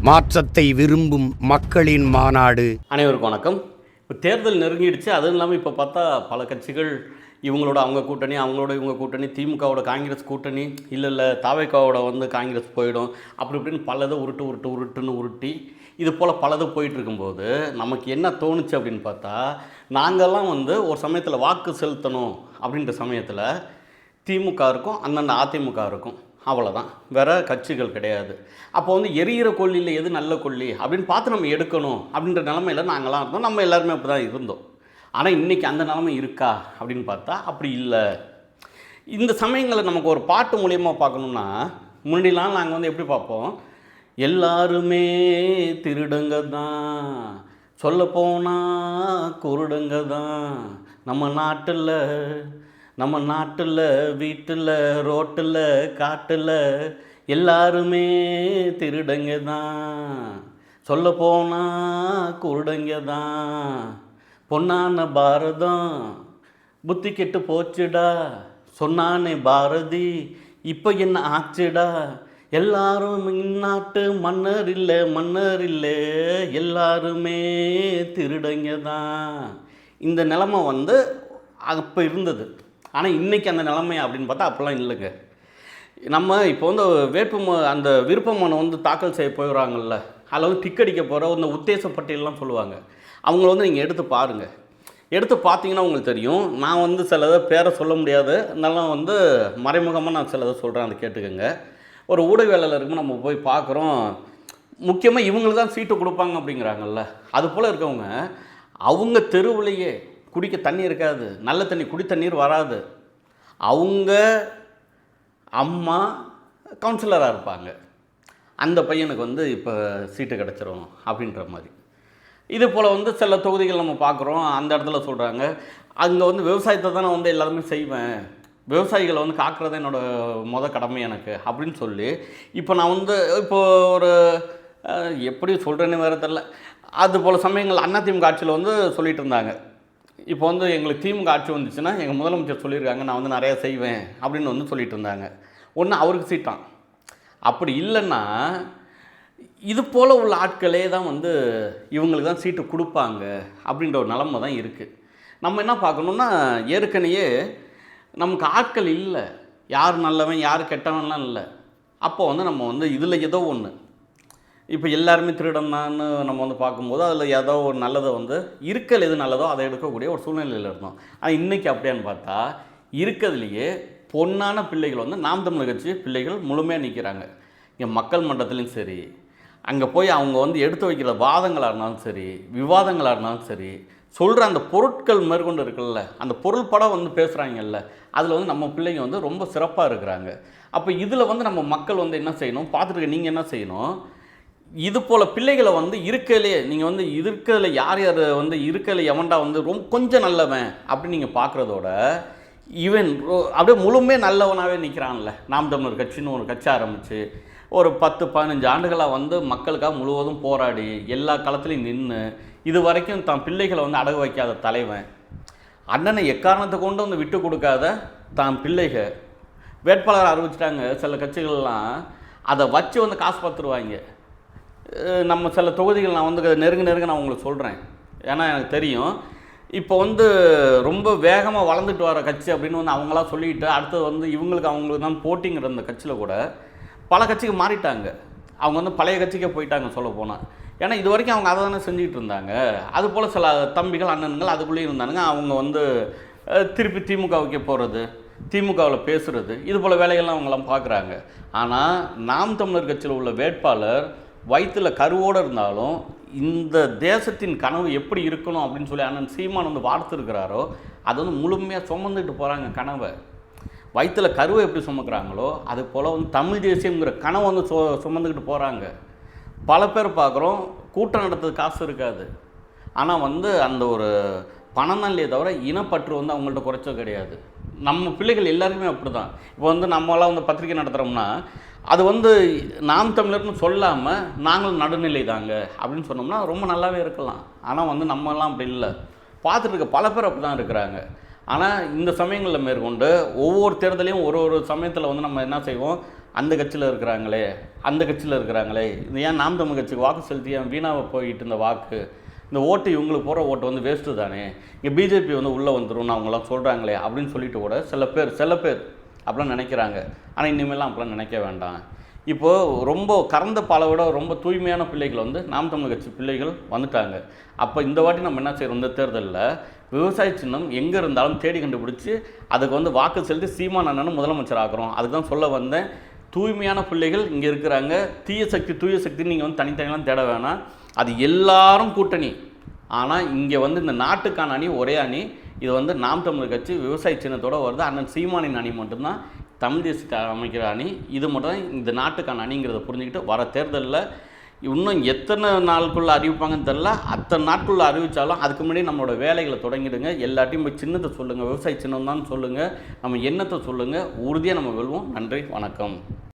மாற்றத்தை விரும்பும் மக்களின் மாநாடு. அனைவருக்கும் வணக்கம். இப்போ தேர்தல் நெருங்கிடுச்சு. அதுவும் இல்லாமல் இப்போ பார்த்தா பல கட்சிகள் இவங்களோட அவங்க கூட்டணி, அவங்களோட இவங்க கூட்டணி, திமுகவோட காங்கிரஸ் கூட்டணி, இல்லை தாவேக்காவோட காங்கிரஸ் போயிடும், அப்படி இப்படின்னு பலதை உருட்டுன்னு உருட்டி இது போல் பலது போயிட்டு இருக்கும்போது நமக்கு என்ன தோணுச்சு அப்படின்னு பார்த்தா, நாங்கள்லாம் ஒரு சமயத்தில் வாக்கு செலுத்தணும் அப்படின்ற சமயத்தில் திமுக இருக்கும், அந்தந்த அதிமுக இருக்கும், அவ்வளோதான், வேறு கட்சிகள் கிடையாது. அப்போ எரியிற கொள்ளியில் எது நல்ல கொள்ளி அப்படின்னு பார்த்து நம்ம எடுக்கணும் அப்படின்ற நிலமையில் நாங்களாம் இருந்தோம். நம்ம எல்லாருமே அப்படி தான் இருந்தோம். ஆனால் இன்றைக்கி அந்த நிலைமை இருக்கா அப்படின்னு பார்த்தா அப்படி இல்லை. இந்த சமயங்களை நமக்கு ஒரு பாட்டு மூலியமாக பார்க்கணுன்னா, முன்னாடிலாம் நாங்கள் எப்படி பார்ப்போம், எல்லாருமே திருடுங்க தான், சொல்லப்போனால் குருடுங்க தான், நம்ம நாட்டில் வீட்டில் ரோட்டில் காட்டில் எல்லாருமே திருடங்க தான், சொல்லப்போனால் குருடங்க தான், பொன்னான பாரதம் புத்தி கெட்டு போச்சுடா, சொன்னானே பாரதி இப்போ என்ன ஆச்சுடா, எல்லாரும் இந்நாட்டு மன்னர் இல்லை எல்லாருமே திருடங்க தான். இந்த நிலைமை அப்போ இருந்தது. ஆனால் இன்றைக்கி அந்த நிலைமை அப்படின்னு பார்த்தா அப்படிலாம் இல்லைங்க. நம்ம இப்போ அந்த விருப்ப மனு தாக்கல் செய்ய போயிடுறாங்கல்ல, அதில் டிக் அடிக்க போகிற உத்தேச பட்டியலாம் சொல்லுவாங்க. அவங்கள நீங்கள் எடுத்து பாருங்கள். எடுத்து பார்த்தீங்கன்னா உங்களுக்கு தெரியும். நான் சிலதை பேரை சொல்ல முடியாது, இருந்தாலும் மறைமுகமாக நான் சிலதை சொல்கிறேன், அதை கேட்டுக்கோங்க. ஒரு ஊடகவியலாளர் இருக்குன்னு நம்ம போய் பார்க்குறோம், முக்கியமாக இவங்களுக்கு தான் சீட்டு கொடுப்பாங்க அப்படிங்கிறாங்கல்ல, அது போல் இருக்கவங்க அவங்க தெருவுலையே குடிக்க தண்ணி இருக்காது, நல்ல தண்ணி குடி தண்ணீர் வராது, அவங்க அம்மா கவுன்சிலராக இருப்பாங்க, அந்த பையனுக்கு இப்போ சீட்டு கிடச்சிரும் அப்படின்ற மாதிரி. இது போல் சில தொகுதிகள் நம்ம பார்க்குறோம். அந்த இடத்துல சொல்கிறாங்க, அங்கே விவசாயத்தை தான் நான் எல்லாருமே செய்வேன், விவசாயிகளை காக்கிறது என்னோடய கடமை எனக்கு அப்படின்னு சொல்லி, இப்போ நான் இப்போது ஒரு எப்படி சொல்கிறேன்னு வேறு தெரில. அது போல் சமயங்கள் அதிமுக ஆட்சியில் சொல்லிகிட்டு இருந்தாங்க. இப்போ எங்களுக்கு திமுக ஆட்சி வந்துச்சுன்னா எங்கள் முதலமைச்சர் சொல்லியிருக்காங்க, நான் நிறையா செய்வேன் அப்படின்னு சொல்லிட்டு இருந்தாங்க. ஒன்று அவருக்கு சீட்டான், அப்படி இல்லைன்னா இது போல் உள்ள ஆட்களே தான் இவங்களுக்கு தான் சீட்டு கொடுப்பாங்க அப்படின்ற ஒரு நிலமை தான் இருக்குது. நம்ம என்ன பார்க்கணுன்னா, ஏற்கனவே நமக்கு ஆட்கள் இல்லை, யார் நல்லவன் யார் கெட்டவன்லாம் இல்லை. அப்போ நம்ம இதில் ஏதோ ஒன்று, இப்போ எல்லாருமே திருடன்னான்னு நம்ம பார்க்கும்போது அதில் ஏதோ ஒரு நல்லதை இருக்கல் எது நல்லதோ அதை எடுக்கக்கூடிய ஒரு சூழ்நிலையில் இருந்தோம். ஆனால் இன்றைக்கி அப்படியான்னு பார்த்தா இருக்கிறதுலையே பொன்னான பிள்ளைகள் நாம் தமிழர் கட்சி பிள்ளைகள் முழுமையாக நிற்கிறாங்க. இங்கே மக்கள் மன்றத்துலேயும் சரி, அங்கே போய் அவங்க எடுத்து வைக்கிற வாதங்களாக இருந்தாலும் சரி, விவாதங்களாக இருந்தாலும் சரி, சொல்கிற அந்த பொருட்கள் மேற்கொண்டு இருக்குல்ல, அந்த பொருள் படம் பேசுகிறாங்கல்ல, அதில் நம்ம பிள்ளைங்க ரொம்ப சிறப்பாக இருக்கிறாங்க. அப்போ இதில் நம்ம மக்கள் என்ன செய்யணும், பார்த்துட்டு நீங்கள் என்ன செய்யணும், இது போல் பிள்ளைகளை இருக்கலே நீங்கள் இருக்கிறதுல யார் இருக்கல எவன்டா ரொம்ப கொஞ்சம் நல்லவன் அப்படின்னு நீங்கள் பார்க்குறதோட, இவன் அப்படியே முழுமே நல்லவனாகவே நிற்கிறான்ல. நாம் தமிழர் கட்சின்னு ஒரு கட்சி ஆரம்பித்து ஒரு 10-15 ஆண்டுகளாக மக்களுக்காக முழுவதும் போராடி எல்லா களத்துலையும் நின்று இது வரைக்கும் தான் பிள்ளைகளை அடகு வைக்காத தலைவன், அண்ணனை எக்காரணத்தை கொண்டு விட்டு கொடுக்காத தான் பிள்ளைகள் வேட்பாளர் அறிவிச்சிட்டாங்க. சில கட்சிகள்லாம் அதை வச்சு காசு பார்த்துருவாங்க. நம்ம சில தொகுதிகள் நான் நெருங்க நான் உங்களுக்கு சொல்கிறேன், ஏன்னா எனக்கு தெரியும். இப்போ ரொம்ப வேகமாக வளர்ந்துட்டு வர கட்சி அப்படின்னு அவங்களாம் சொல்லிவிட்டு அடுத்தது அவங்களுக்கு தான் போட்டிங்கிற அந்த கட்சியில் கூட பல கட்சிக்கு மாறிட்டாங்க. அவங்க பழைய கட்சிக்கே போயிட்டாங்க சொல்ல போனால். ஏன்னா இது வரைக்கும் அவங்க அதை தானே செஞ்சுக்கிட்டு இருந்தாங்க. அதுபோல் சில தம்பிகள் அண்ணன்கள் அதுக்குள்ளேயும் இருந்தானுங்க. அவங்க திருப்பி திமுகவுக்கே போகிறது, திமுகவில் பேசுகிறது, இது போல் வேலைகள்லாம் அவங்களாம் பார்க்குறாங்க. ஆனால் நாம் தமிழர் கட்சியில் உள்ள வேட்பாளர் வயிற்றில் கருவோடு இருந்தாலும் இந்த தேசத்தின் கனவு எப்படி இருக்கணும் அப்படின்னு சொல்லி அண்ணன் சீமான் வார்த்துருக்கிறாரோ அது முழுமையாக சுமந்துட்டு போகிறாங்க. கனவை வயிற்றில் கருவை எப்படி சுமக்கிறாங்களோ அது போல் தமிழ் தேசியங்கிற கனவை சுமந்துக்கிட்டு போகிறாங்க. பல பேர் பார்க்குறோம், கூட்டம் நடத்துறது காசு இருக்காது, ஆனால் அந்த ஒரு பணம் தான் இல்லையே தவிர இனப்பற்று அவங்கள்ட்ட குறைச்சது கிடையாது. நம்ம பிள்ளைகள் எல்லாருமே அப்படி தான். இப்போ நம்மளாம் பத்திரிக்கை நடத்துகிறோம்னா அது நாம் தமிழர்னு சொல்லாமல் நாங்களும் நடுநிலை தாங்க அப்படின்னு சொன்னோம்னா ரொம்ப நல்லாவே இருக்கலாம். ஆனால் நம்மலாம் அப்படி இல்லை. பார்த்துட்டு இருக்க பல பேர் அப்படி தான் இருக்கிறாங்க. ஆனால் இந்த சமயங்களில் மேற்கொண்டு ஒவ்வொரு தேர்தலையும் ஒரு சமயத்தில் நம்ம என்ன செய்வோம், அந்த கட்சியில் இருக்கிறாங்களே, அந்த கட்சியில் இருக்கிறாங்களே, இது ஏன் நாம் தமிழ் கட்சிக்கு வாக்கு செலுத்தி ஏன் வீணாக போயிட்டு இருந்த வாக்கு, இந்த ஓட்டு இவங்களுக்கு போகிற ஓட்டு வந்து வேஸ்ட்டு தானே, இங்கே பிஜேபி வந்து உள்ளே வந்துடும் அவங்களாம் சொல்கிறாங்களே அப்படின்னு சொல்லிட்டு கூட சில பேர் அப்படிலாம் நினைக்கிறாங்க. ஆனால் இனிமேலாம் அப்படிலாம் நினைக்க வேண்டாம். இப்போது ரொம்ப கறந்த பாலை விட ரொம்ப தூய்மையான பிள்ளைகள் வந்து நாம் தமிழ் கட்சி பிள்ளைகள் வந்துட்டாங்க. அப்போ இந்த வாட்டி நம்ம என்ன செய்கிறோம், இந்த தேர்தலில் விவசாய சின்னம் எங்கே இருந்தாலும் தேடி கண்டுபிடிச்சி அதுக்கு வந்து வாக்கு செலுத்தி சீமான் அண்ணனும் முதலமைச்சர் ஆக்குறோம். அதுக்கு தான் சொல்ல வந்தேன். தூய்மையான பிள்ளைகள் இங்கே இருக்கிறாங்க. தூய சக்தி நீங்கள் வந்து தனித்தனியெல்லாம் தேட வேணாம். அது எல்லாரும் கூட்டணி. ஆனால் இங்கே வந்து இந்த நாட்டுக்கான அணி ஒரே அணி. இது வந்து நாம் தமிழர் கட்சி விவசாய சின்னத்தோடு வருது. அண்ணன் சீமானின் அணி மட்டும்தான் தமிழ் தேசியத்தை அமைக்கிற அணி. இது மட்டும் தான் இந்த நாட்டுக்கான அணிங்கிறத புரிஞ்சுக்கிட்டு வர தேர்தலில் இன்னும் எத்தனை நாளுக்குள்ளே அறிவிப்பாங்கன்னு தெரில. அத்தனை நாட்குள்ளே அறிவித்தாலும் அதுக்கு முன்னாடி நம்மளோட வேலைகளை தொடங்கிடுங்க. எல்லாத்தையும் போய் சின்னத்தை சொல்லுங்கள், விவசாய சின்னம் தான் சொல்லுங்கள், நம்ம எண்ணத்தை சொல்லுங்கள். உறுதியாக நம்ம வெல்வோம். நன்றி, வணக்கம்.